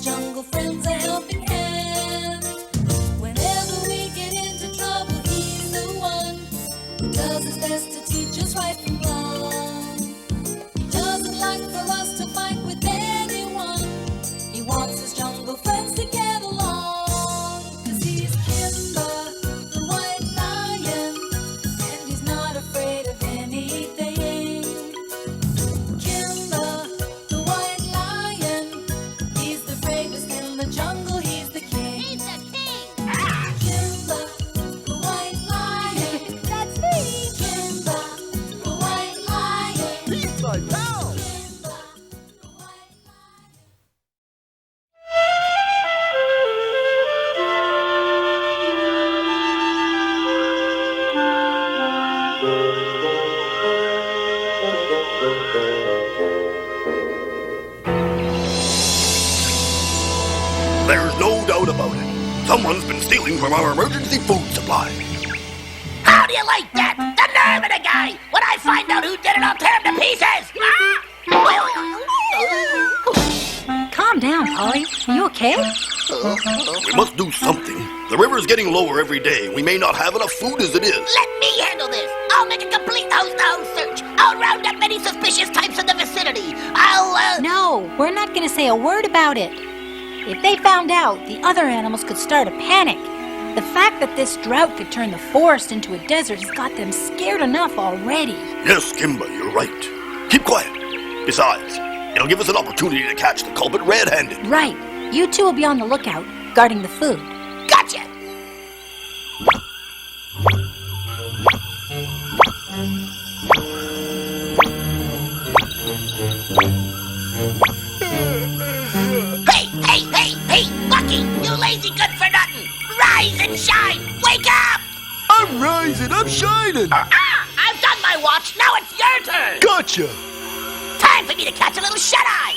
jungle friends a helping hand. Whenever we get into trouble, he's the one who does his best to teach us right from wrong. He doesn't like for us to fight with anyone. He wants his jungle friends to get along. 'Cause he's Kimba, the white lion, and he's not afraid of anything. Kimba, the white lion, he's the bravest in the jungle, he's the king. He's the king! Kimba, the white lion, That's me! Kimba, the white lion. He's my pal! Kimba, the white lion. There's no doubt about it. Someone's been stealing from our emergency food supply. How do you like that? The nerve of the guy! When I find out who did it, I'll tear him to pieces! Calm down, Polly. Are you okay? We must do something. The river's getting lower every day. We may not have enough food as it is. Let me handle this! I'll make a complete house-to-house search! I'll round up any suspicious types in the vicinity! No, we're not going to say a word about it. If they found out, the other animals could start a panic. The fact that this drought could turn the forest into a desert has got them scared enough already. Yes, Kimba, you're right. Keep quiet. Besides, it'll give us an opportunity to catch the culprit red-handed. Right. You two will be on the lookout, guarding the food. Gotcha! Hey, Bucky! You lazy good-for-nothing! Rise and shine! Wake up! I'm rising, I'm shining! I've done my watch, now it's your turn! Gotcha! Time for me to catch a little shut-eye!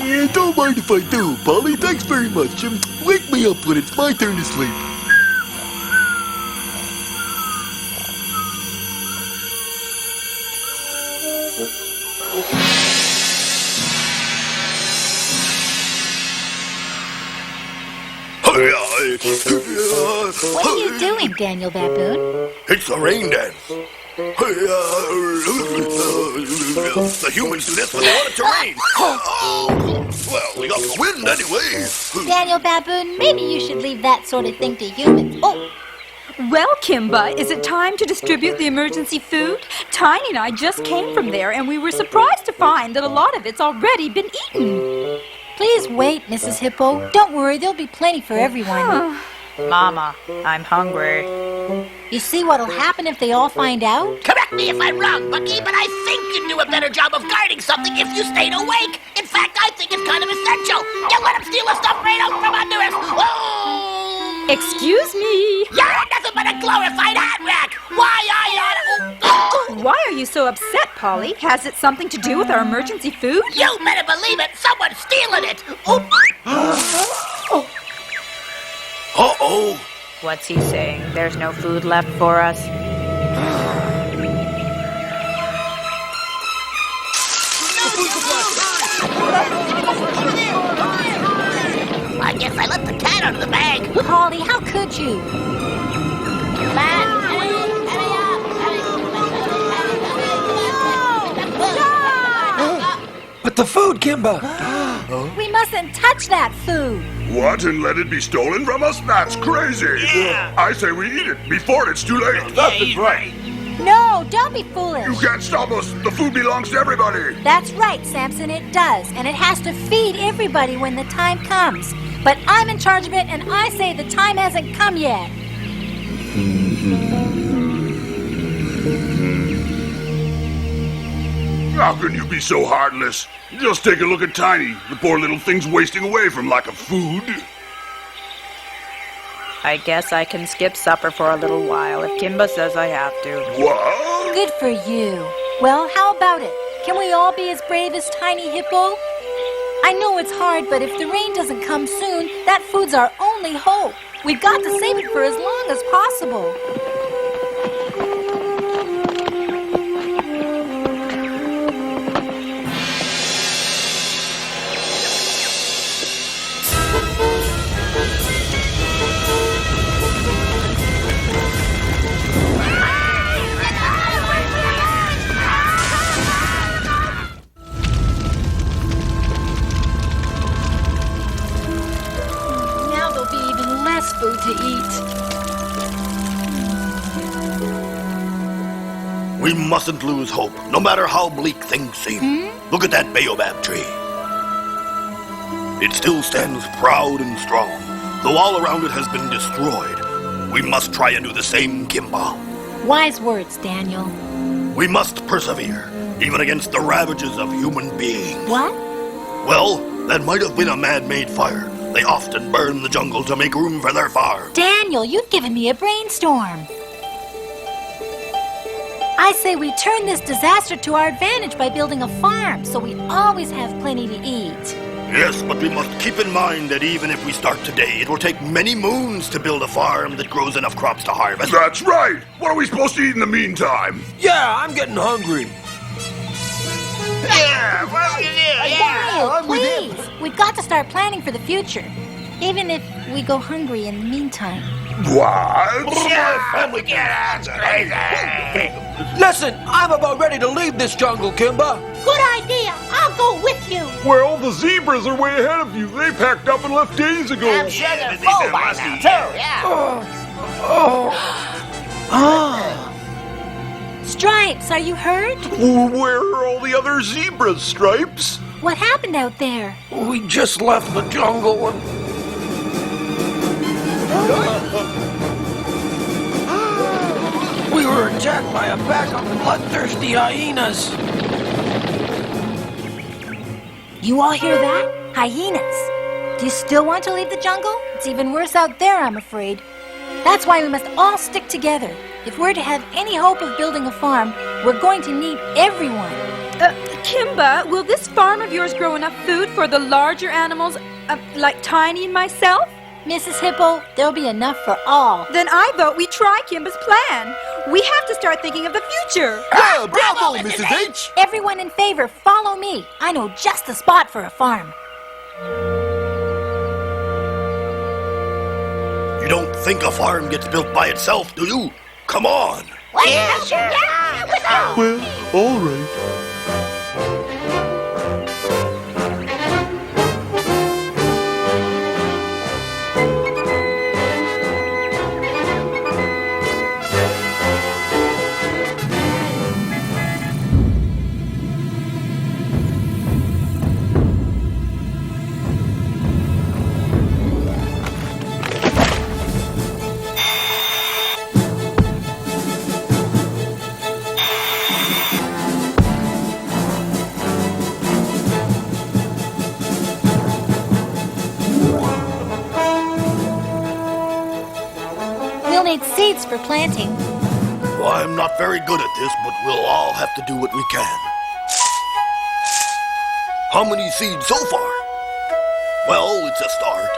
Yeah, don't mind if I do, Polly. Thanks very much. Wake me up when it's my turn to sleep. What are you doing, Daniel Baboon? It's a rain dance. The humans do this when they want it to rain. Well, we got the wind anyway. Daniel Baboon, maybe you should leave that sort of thing to humans. Oh, Well, Kimba, is it time to distribute the emergency food? Tiny and I just came from there, and we were surprised to find that a lot of it's already been eaten. please wait, Mrs. Hippo. Don't worry, there'll be plenty for everyone. Mama, I'm hungry. You see what'll happen if they all find out? Correct me if I'm wrong, Bucky, but I think you'd do a better job of guarding something if you stayed awake. In fact, I think it's kind of essential. You let him steal the stuff right out from under us. Oh! Excuse me. You're nothing but a glorified hat rack. Why Why are you so upset, Polly? Has it something to do with our emergency food? You better believe it. Someone's stealing it. Uh-oh. What's he saying? There's no food left for us? I guess I let the cat out of the bag. Polly, how could you? But the food, Kimba! We mustn't touch that food. What, and let it be stolen from us? That's crazy! Yeah. I say we eat it before it's too late. That's right. No, don't be foolish. You can't stop us! The food belongs to everybody! That's right, Samson, it does. And it has to feed everybody when the time comes. But I'm in charge of it, and I say the time hasn't come yet. How can you be so heartless? Just take a look at Tiny. The poor little thing's wasting away from lack of food. I guess I can skip supper for a little while if Kimba says I have to. What? Good for you. Well, how about it? Can we all be as brave as Tiny Hippo? I know it's hard, but if the rain doesn't come soon, that food's our only hope. We've got to save it for as long as possible. We mustn't lose hope, no matter how bleak things seem. Look at that baobab tree. It still stands proud and strong, though all around it has been destroyed. We must try and do the same, Kimba. Wise words, Daniel. We must persevere, even against the ravages of human beings. What? Well, that might have been a man-made fire. They often burn the jungle to make room for their farm. Daniel, you've given me a brainstorm. I say we turn this disaster to our advantage by building a farm so we always have plenty to eat. Yes, but we must keep in mind that even if we start today, it will take many moons to build a farm that grows enough crops to harvest. That's right. What are we supposed to eat in the meantime? Yeah, I'm getting hungry. Daniel, please! We've got to start planning for the future, even if we go hungry in the meantime. What? Listen, I'm about ready to leave this jungle, Kimba. Good idea. I'll go with you. Well, the zebras are way ahead of you. They packed up and left days ago. I'm sure they're full by now, too. Yeah. Stripes, are you hurt? Where are all the other zebras, Stripes? What happened out there? We just left the jungle and... We were attacked by a pack of bloodthirsty hyenas. You all hear that? Hyenas. Do you still want to leave the jungle? It's even worse out there, I'm afraid. That's why we must all stick together. If we're to have any hope of building a farm, we're going to need everyone. Kimba, will this farm of yours grow enough food for the larger animals, like Tiny and myself? Mrs. Hippo, there'll be enough for all. Then I vote we try Kimba's plan. We have to start thinking of the future. Yeah, bravo, Mrs. H! Everyone in favor, follow me. I know just the spot for a farm. You don't think a farm gets built by itself, do you? Come on! Yeah, sure. Yeah, let's go. Well, all right. We'll need seeds for planting. Well, I'm not very good at this, but we'll all have to do what we can. How many seeds so far? Well, it's a start.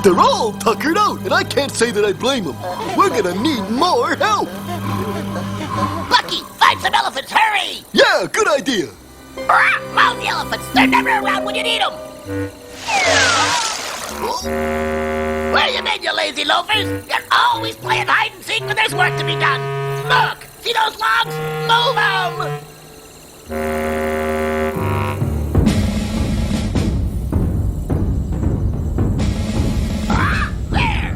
They're all tuckered out, and I can't say that I blame them. We're gonna need more help. Bucky, find some elephants, hurry! Yeah, good idea. Found the elephants. They're never around when you need them. Where you been, you lazy loafers? You're always playing hide and seek when there's work to be done. Look, see those logs? Move them! There!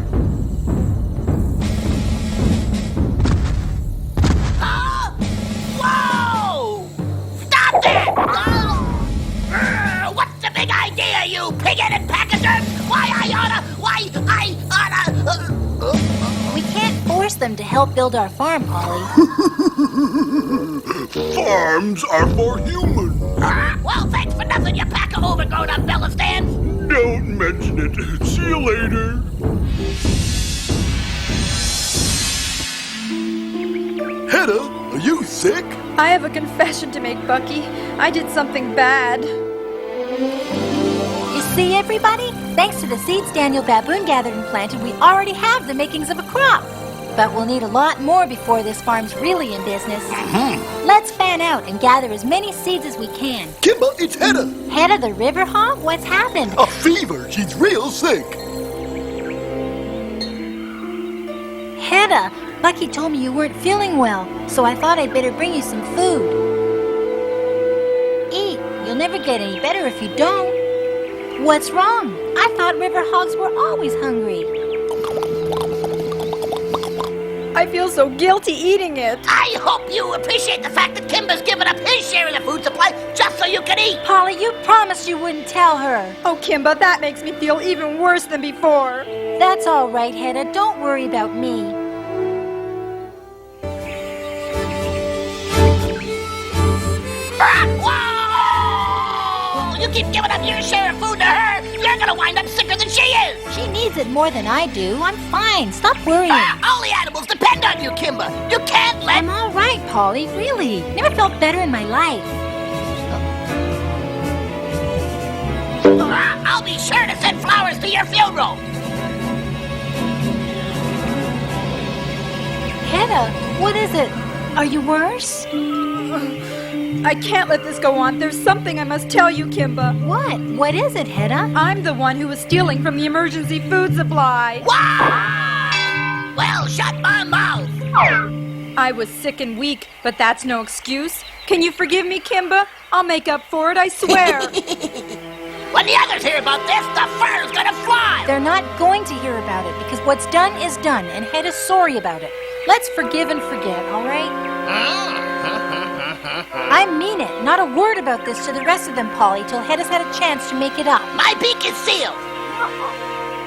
Whoa! Stop that! What's the big idea, you pig-headed packagers? We can't force them to help build our farm, Polly. Farms are for humans. Well, thanks for nothing, you pack of overgrown umbrella stands. Don't mention it. See you later. Hedda, are you sick? I have a confession to make, Bucky. I did something bad. You see, everybody? Thanks to the seeds Daniel Baboon gathered and planted, we already have the makings of a crop. But we'll need a lot more before this farm's really in business. Let's fan out and gather as many seeds as we can. Kimba, it's Hedda. Head of the river hog? What's happened? A fever. She's real sick. Hedda, Lucky told me you weren't feeling well, so I thought I'd better bring you some food. Eat. You'll never get any better if you don't. What's wrong? I thought river hogs were always hungry. I feel so guilty eating it. I hope you appreciate the fact that Kimba's given up his share of the food supply just so you can eat. Polly, you promised you wouldn't tell her. Oh, Kimba, that makes me feel even worse than before. That's all right, Hedda. Don't worry about me. Whoa! You keep giving up your share of food to her, you're gonna wind up sicker than she is. She needs it more than I do. I'm fine. Stop worrying. All the animals depend on you, Kimba. You can't let... I'm all right, Polly. Really. Never felt better in my life. I'll be sure to send flowers to your funeral. Hedda, what is it? Are you worse? I can't let this go on. There's something I must tell you, Kimba. What? What is it, Hedda? I'm the one who was stealing from the emergency food supply. What? Well, shut my mouth. I was sick and weak, but that's no excuse. Can you forgive me, Kimba? I'll make up for it, I swear. When the others hear about this, the fur's gonna fly. They're not going to hear about it because what's done is done, and Hedda's sorry about it. Let's forgive and forget, all right? I mean it. Not a word about this to the rest of them, Polly, till Hedda's had a chance to make it up. My beak is sealed.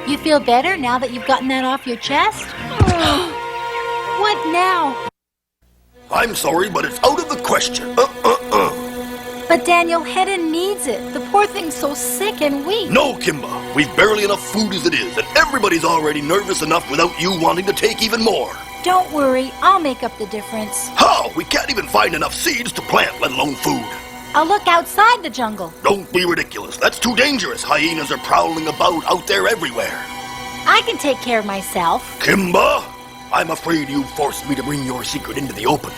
You feel better now that you've gotten that off your chest? What now? I'm sorry, but it's out of the question. But Daniel, Hedda needs it. The poor thing's so sick and weak. No, Kimba. We've barely enough food as it is, and everybody's already nervous enough without you wanting to take even more. Don't worry. I'll make up the difference. How? We can't even find enough seeds to plant, let alone food. I'll look outside the jungle. Don't be ridiculous. That's too dangerous. Hyenas are prowling about out there everywhere. I can take care of myself. Kimba, I'm afraid you forced me to bring your secret into the open.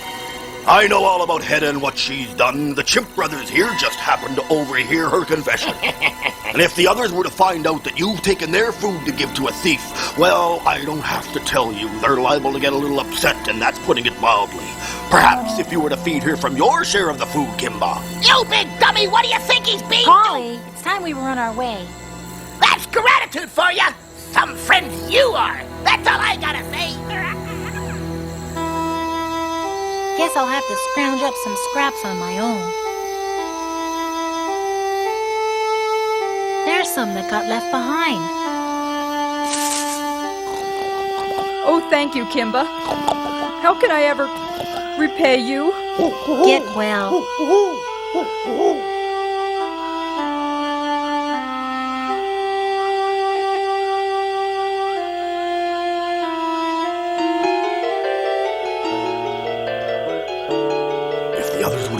I know all about Hedda and what she's done. The Chimp brothers here just happened to overhear her confession. And if the others were to find out that you've taken their food to give to a thief, well, I don't have to tell you. They're liable to get a little upset, and that's putting it mildly. Perhaps if you were to feed her from your share of the food, Kimba. You big dummy, what do you think he's being? Polly, it's time we were on our way. That's gratitude for you. Some friends you are. That's all I gotta say. Guess I'll have to scrounge up some scraps on my own. There's some that got left behind. Oh, thank you, Kimba. How can I ever repay you? Get well.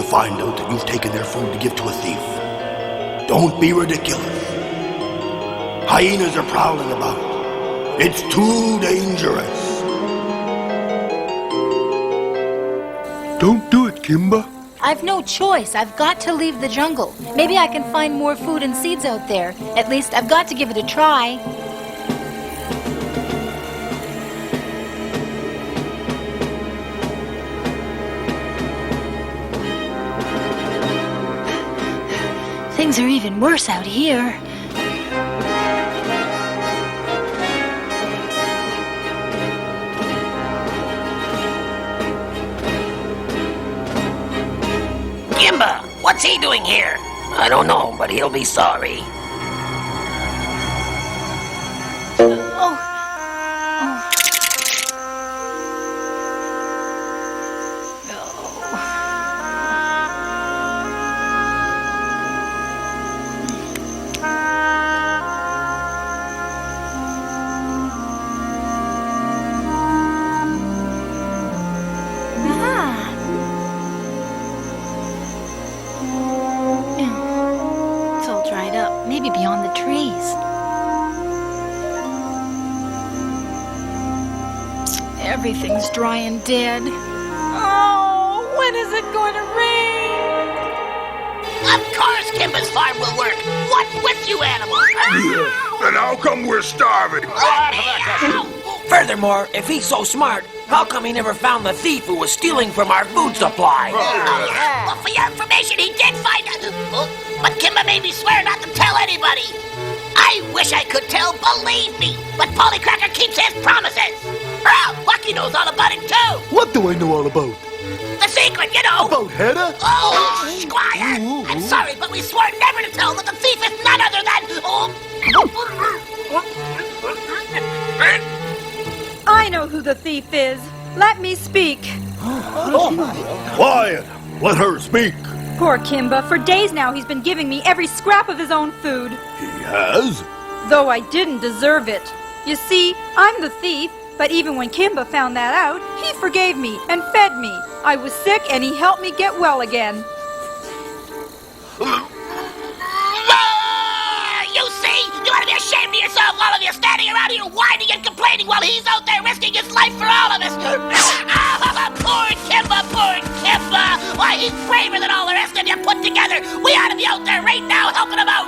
Find out that you've taken their food to give to a thief. Don't be ridiculous. Hyenas are prowling about. It's too dangerous. Don't do it, Kimba. I've no choice. I've got to leave the jungle. Maybe I can find more food and seeds out there. At least I've got to give it a try. Things are even worse out here. Kimba, what's he doing here? I don't know, but he'll be sorry. Maybe beyond the trees. Everything's dry and dead. Oh, when is it going to rain? Of course Kimba's farm will work. What's with you animals? Then how come we're starving? Furthermore, if he's so smart, How come he never found the thief who was stealing from our food supply? Oh, yeah. Well, for your information, he did find it. But Kimba made me swear not to tell anybody. I wish I could tell, believe me. But Polly Cracker keeps his promises. Oh, Bucky knows all about it, too. What do I know all about? The secret, you know. About Hedda? Oh, Squire. I'm sorry, but we swore never to tell that the thief is none other than... I know who the thief is. Let me speak. Quiet! Let her speak. Poor Kimba. For days now, he's been giving me every scrap of his own food. He has? Though I didn't deserve it. You see, I'm the thief, but even when Kimba found that out, he forgave me and fed me. I was sick and he helped me get well again. You see? You ought to be ashamed of yourself, all of you, standing around here whining and complaining while he's out there risking his life for all of us. Poor Kimba, poor Kimba. Why, he's braver than all the rest of you put together. We ought to be out there right now helping him out.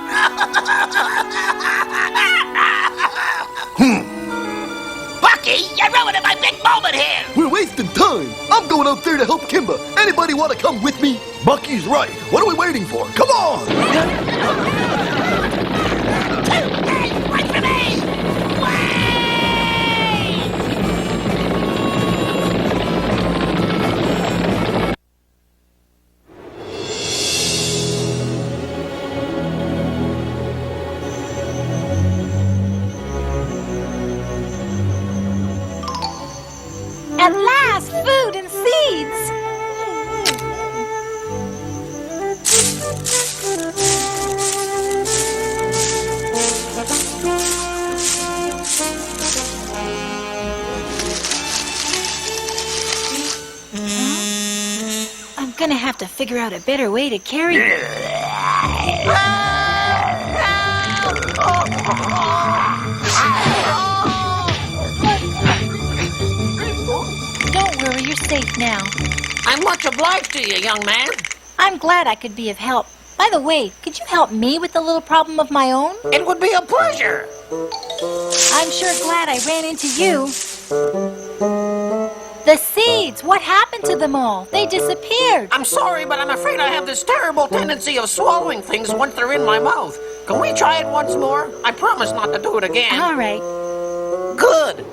Bucky, you're ruining my big moment here. We're wasting time. I'm going out there to help Kimba. Anybody want to come with me? Bucky's right. What are we waiting for? Come on! Hey, wait for me! Wait! At last, food and seeds. I'm gonna have to figure out a better way to carry it. Don't worry, you're safe now. I'm much obliged to you, young man. I'm glad I could be of help. By the way, could you help me with a little problem of my own? It would be a pleasure. I'm sure glad I ran into you. The seeds! What happened to them all? They disappeared. I'm sorry, but I'm afraid I have this terrible tendency of swallowing things once they're in my mouth. Can we try it once more? I promise not to do it again. All right. Good.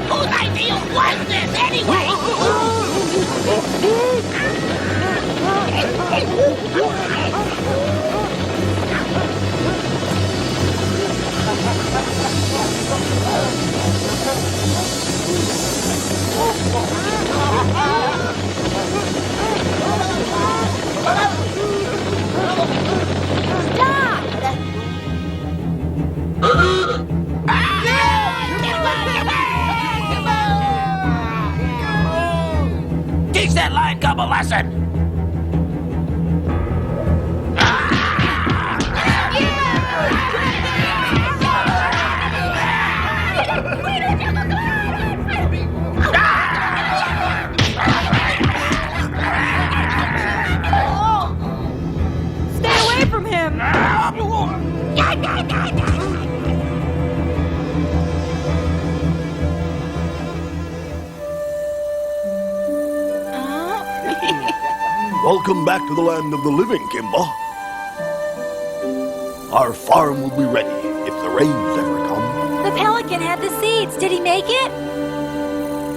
Whose idea was this anyway? Teach that lion cub a lesson. Stay away from him! Welcome back to the land of the living, Kimba. Our farm will be ready if the rains ever come. The pelican had the seeds. Did he make it?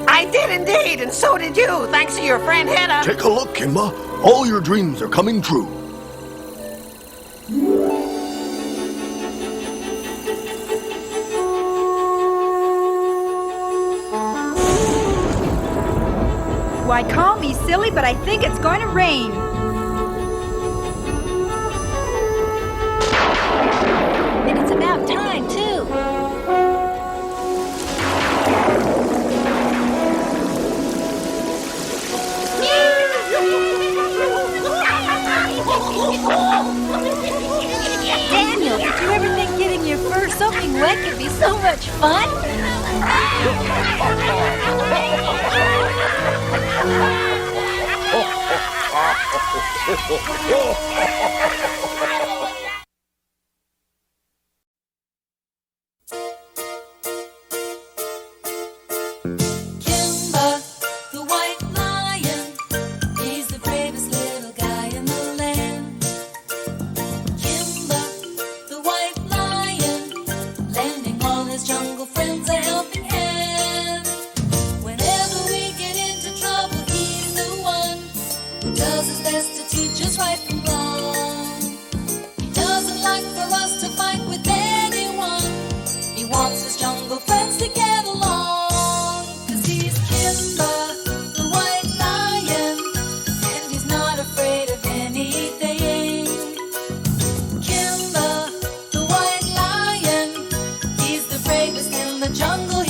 I did indeed, and so did you, thanks to your friend Hedda. Take a look, Kimba. All your dreams are coming true. Why, call me silly, but I think it's going to rain. on time, too. Daniel, did you ever think getting your fur soaking wet could be so much fun? Kimba, the white lion, he's the bravest little guy in the land. Kimba, the white lion, lending all his jungle friends a helping hand. Whenever we get into trouble, he's the one who does his best to teach us right from wrong. He doesn't like for us to fight with anyone. He wants his jungle friends to get along. 'Cause he's Kimba, the white lion, and he's not afraid of anything. Kimba, the white lion, he's the bravest in the jungle.